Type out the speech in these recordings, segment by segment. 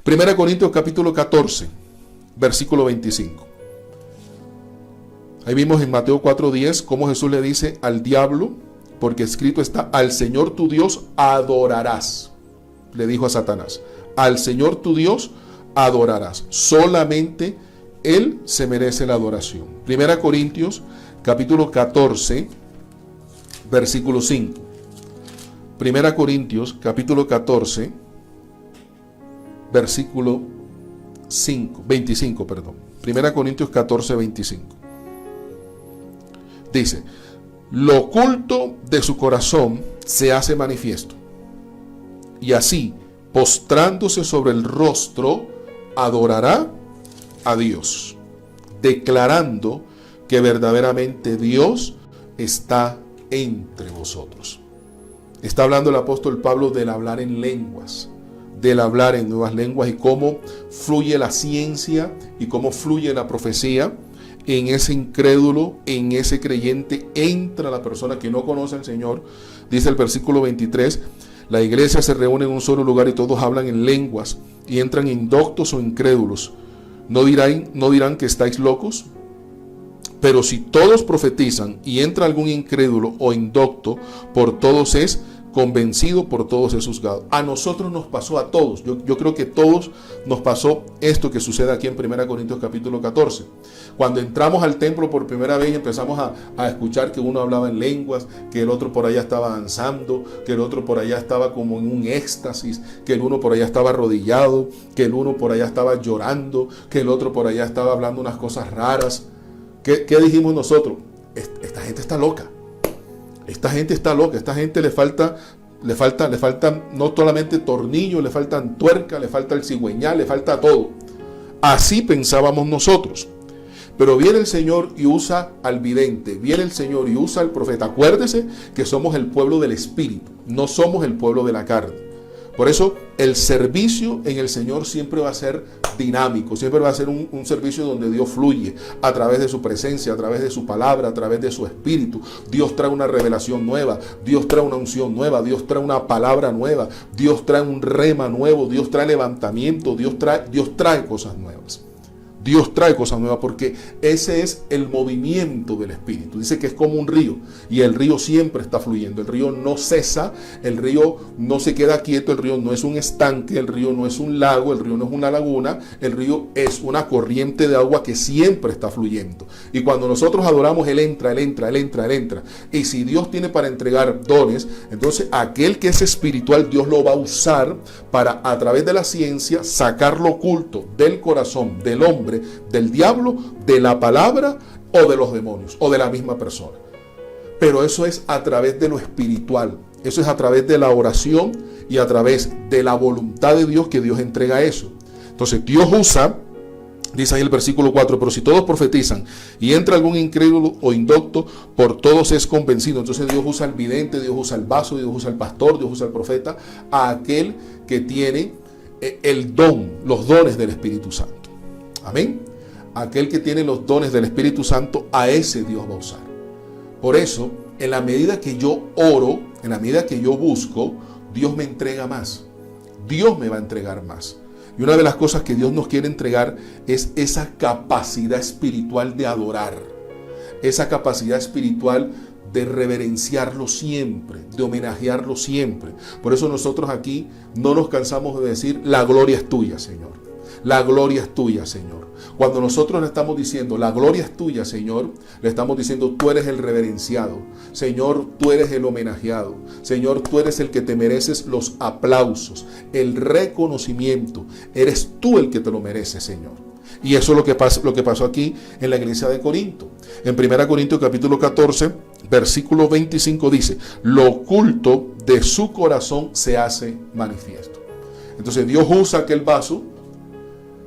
Primera Corintios capítulo 14, versículo 25. Ahí vimos en Mateo 4:10 cómo Jesús le dice al diablo, porque escrito está, al Señor tu Dios adorarás. Le dijo a Satanás, al Señor tu Dios adorarás. Solamente Él se merece la adoración. Primera Corintios capítulo 14, versículo 5. Primera Corintios capítulo 14, versículo 25, perdón. Primera Corintios 14, 25. Dice, lo oculto de su corazón se hace manifiesto, y así, postrándose sobre el rostro, adorará a Dios, declarando que verdaderamente Dios está entre vosotros. Está hablando el apóstol Pablo del hablar en lenguas, del hablar en nuevas lenguas y cómo fluye la ciencia y cómo fluye la profecía. En ese incrédulo, en ese creyente, entra la persona que no conoce al Señor. Dice el versículo 23, la iglesia se reúne en un solo lugar y todos hablan en lenguas y entran indoctos o incrédulos. ¿No dirán que estáis locos? Pero si todos profetizan y entra algún incrédulo o indocto, por todos es convencido, por todos es juzgado. A nosotros nos pasó, a todos. Yo creo que todos nos pasó esto que sucede aquí en 1 Corintios capítulo 14. Cuando entramos al templo por primera vez y empezamos a escuchar que uno hablaba en lenguas, que el otro por allá estaba danzando, que el otro por allá estaba como en un éxtasis, que el uno por allá estaba arrodillado, que el uno por allá estaba llorando, que el otro por allá estaba hablando unas cosas raras. ¿Qué dijimos nosotros? Esta gente está loca. Esta gente está loca. Esta gente le faltan no solamente tornillos, le faltan tuerca, le falta el cigüeñal, le falta todo. Así pensábamos nosotros. Pero viene el Señor y usa al vidente, viene el Señor y usa al profeta. Acuérdese que somos el pueblo del Espíritu, no somos el pueblo de la carne. Por eso el servicio en el Señor siempre va a ser dinámico, siempre va a ser un servicio donde Dios fluye a través de su presencia, a través de su palabra, a través de su espíritu. Dios trae una revelación nueva, Dios trae una unción nueva, Dios trae una palabra nueva, Dios trae un rema nuevo, Dios trae levantamiento, Dios trae cosas nuevas. Dios trae cosas nuevas porque ese es el movimiento del Espíritu. Dice que es como un río y el río siempre está fluyendo. El río no cesa, el río no se queda quieto, el río no es un estanque, el río no es un lago, el río no es una laguna, el río es una corriente de agua que siempre está fluyendo. Y cuando nosotros adoramos, Él entra. Y si Dios tiene para entregar dones, entonces aquel que es espiritual, Dios lo va a usar para, a través de la ciencia, sacar lo oculto del corazón del hombre, del diablo, de la palabra o de los demonios o de la misma persona. Pero eso es a través de lo espiritual, eso es a través de la oración y a través de la voluntad de Dios que Dios entrega eso. Entonces Dios usa, dice ahí el versículo 4, pero si todos profetizan y entra algún incrédulo o indocto, por todos es convencido. Entonces Dios usa al vidente, Dios usa al vaso, Dios usa al pastor, Dios usa al profeta, a aquel que tiene el don, los dones del Espíritu Santo. Amén. Aquel que tiene los dones del Espíritu Santo, a ese Dios va a usar. Por eso, en la medida que yo oro, en la medida que yo busco, Dios me entrega más. Dios me va a entregar más. Y una de las cosas que Dios nos quiere entregar es esa capacidad espiritual de adorar. Esa capacidad espiritual de reverenciarlo siempre, de homenajearlo siempre. Por eso nosotros aquí no nos cansamos de decir, la gloria es tuya, Señor. La gloria es tuya, Señor. Cuando nosotros le estamos diciendo, la gloria es tuya, Señor, le estamos diciendo, tú eres el reverenciado. Señor, tú eres el homenajeado. Señor, tú eres el que te mereces los aplausos, el reconocimiento. Eres tú el que te lo mereces, Señor. Y eso es lo que pasó aquí en la iglesia de Corinto. En 1 Corintios capítulo 14, versículo 25 dice, lo oculto de su corazón se hace manifiesto. Entonces Dios usa aquel vaso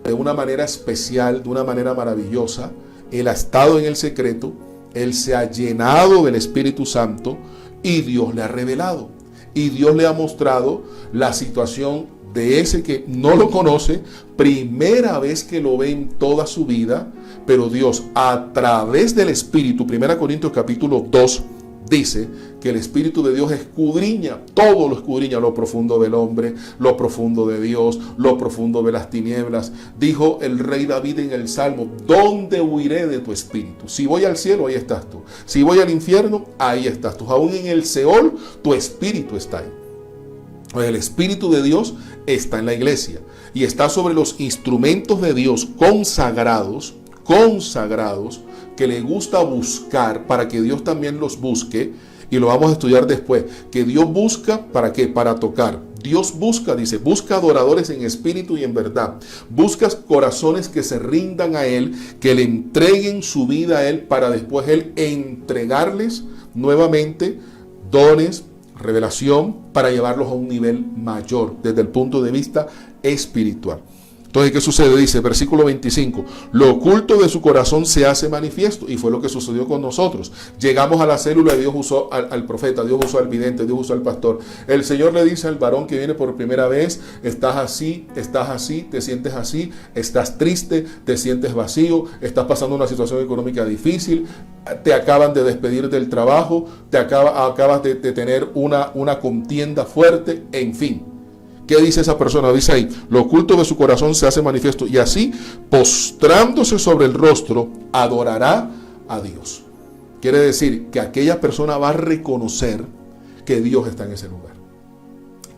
de una manera especial, de una manera maravillosa. Él ha estado en el secreto, Él se ha llenado del Espíritu Santo y Dios le ha revelado. Y Dios le ha mostrado la situación de ese que no lo conoce, primera vez que lo ve en toda su vida, pero Dios a través del Espíritu, 1 Corintios capítulo 2, dice que el Espíritu de Dios escudriña, todo lo escudriña, lo profundo del hombre, lo profundo de Dios, lo profundo de las tinieblas. Dijo el rey David en el Salmo: ¿dónde huiré de tu Espíritu? Si voy al cielo, ahí estás tú. Si voy al infierno, ahí estás tú. Aún en el Seol, tu Espíritu está ahí. El Espíritu de Dios está en la iglesia y está sobre los instrumentos de Dios consagrados, que le gusta buscar para que Dios también los busque, y lo vamos a estudiar después, que Dios busca, ¿para qué? Para tocar. Dios busca, dice, busca adoradores en espíritu y en verdad. Buscas corazones que se rindan a Él, que le entreguen su vida a Él, para después Él entregarles nuevamente dones, revelación, para llevarlos a un nivel mayor desde el punto de vista espiritual. Entonces, ¿qué sucede? Dice, versículo 25, lo oculto de su corazón se hace manifiesto, y fue lo que sucedió con nosotros. Llegamos a la célula y Dios usó al profeta, Dios usó al vidente, Dios usó al pastor. El Señor le dice al varón que viene por primera vez: estás así, te sientes así, estás triste, te sientes vacío, estás pasando una situación económica difícil, te acaban de despedir del trabajo, acabas de tener una contienda fuerte, en fin. ¿Qué dice esa persona? Dice ahí, lo oculto de su corazón se hace manifiesto, y así, postrándose sobre el rostro, adorará a Dios. Quiere decir que aquella persona va a reconocer que Dios está en ese lugar,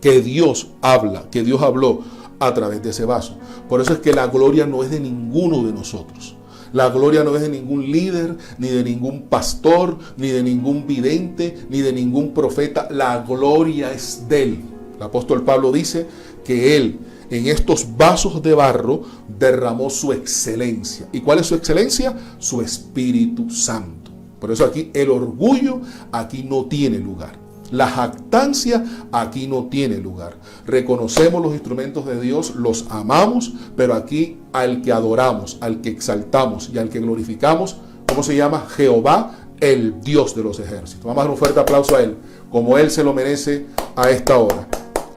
que Dios habla, que Dios habló a través de ese vaso. Por eso es que la gloria no es de ninguno de nosotros. La gloria no es de ningún líder, ni de ningún pastor, ni de ningún vidente, ni de ningún profeta. La gloria es de Él. El apóstol Pablo dice que Él en estos vasos de barro derramó su excelencia. ¿Y cuál es su excelencia? Su Espíritu Santo. Por eso aquí el orgullo aquí no tiene lugar. La jactancia aquí no tiene lugar. Reconocemos los instrumentos de Dios, los amamos, pero aquí al que adoramos, al que exaltamos y al que glorificamos, ¿cómo se llama? Jehová, el Dios de los ejércitos. Vamos a dar un fuerte aplauso a Él, como Él se lo merece a esta hora.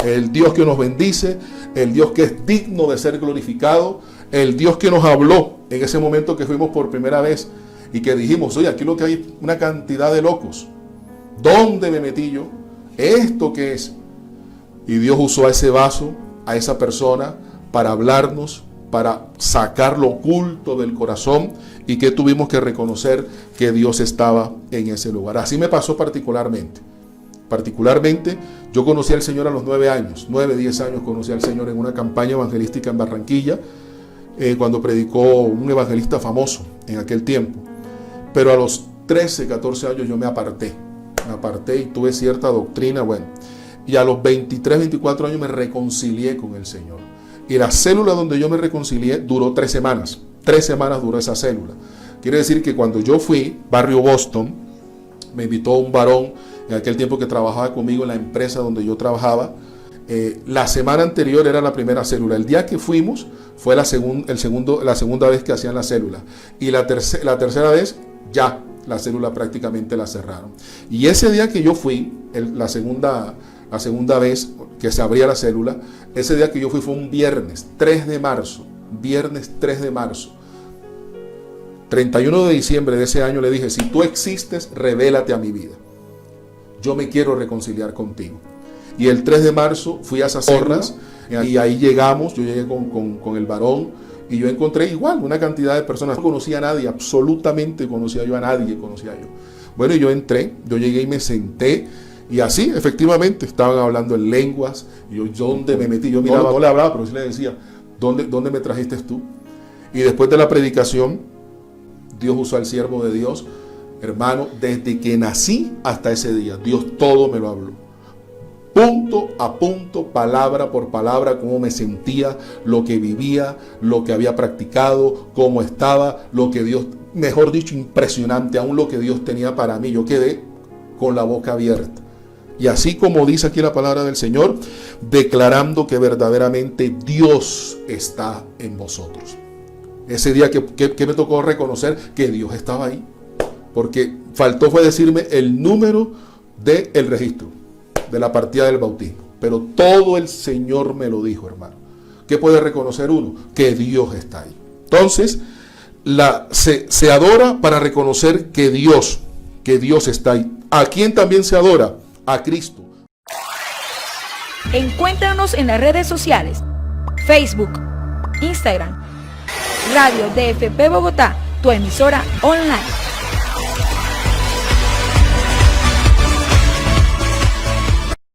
El Dios que nos bendice, el Dios que es digno de ser glorificado, el Dios que nos habló en ese momento que fuimos por primera vez y que dijimos, oye, aquí lo que hay es una cantidad de locos. ¿Dónde me metí yo? ¿Esto qué es? Y Dios usó a ese vaso, a esa persona, para hablarnos, para sacar lo oculto del corazón, y que tuvimos que reconocer que Dios estaba en ese lugar. Así me pasó particularmente. Yo conocí al Señor a los 9 años, 9, 10 años conocí al Señor en una campaña evangelística en Barranquilla, cuando predicó un evangelista famoso en aquel tiempo. Pero a los 13, 14 años yo me aparté y tuve cierta doctrina, bueno, y a los 23, 24 años me reconcilié con el Señor. Y la célula donde yo me reconcilié duró 3 semanas. 3 semanas duró esa célula. Quiere decir que cuando yo fui, barrio Boston, me invitó un varón en aquel tiempo que trabajaba conmigo en la empresa donde yo trabajaba. La semana anterior era la primera célula. El día que fuimos fue la segunda vez que hacían la célula. Y la tercera vez ya la célula prácticamente la cerraron. Y ese día que yo fui, la segunda vez que se abría la célula, ese día que yo fui fue un viernes 3 de marzo. 31 de diciembre de ese año le dije, si tú existes, revélate a mi vida. Yo me quiero reconciliar contigo. Y el 3 de marzo fui a esas horras y ahí llegamos, yo llegué con el varón y yo encontré igual una cantidad de personas. No conocía a nadie, absolutamente conocía yo a nadie, Bueno, y yo entré, yo llegué y me senté y así, efectivamente, estaban hablando en lenguas. Y yo, ¿dónde me metí? Yo miraba, no le hablaba, pero sí le decía, ¿dónde me trajiste tú? Y después de la predicación, Dios usó al siervo de Dios. Hermano, desde que nací hasta ese día, Dios todo me lo habló. Punto a punto, palabra por palabra, cómo me sentía, lo que vivía, lo que había practicado, cómo estaba, lo que Dios, mejor dicho, impresionante, aún lo que Dios tenía para mí. Yo quedé con la boca abierta. Y así como dice aquí la palabra del Señor, declarando que verdaderamente Dios está en vosotros. Ese día que me tocó reconocer que Dios estaba ahí. Porque faltó fue decirme el número del registro, de la partida del bautismo. Pero todo el Señor me lo dijo, hermano. ¿Qué puede reconocer uno? Que Dios está ahí. Entonces, se adora para reconocer que Dios que Dios está ahí. ¿A quién también se adora? A Cristo. Encuéntranos en las redes sociales, Facebook, Instagram, Radio DFP Bogotá, tu emisora online.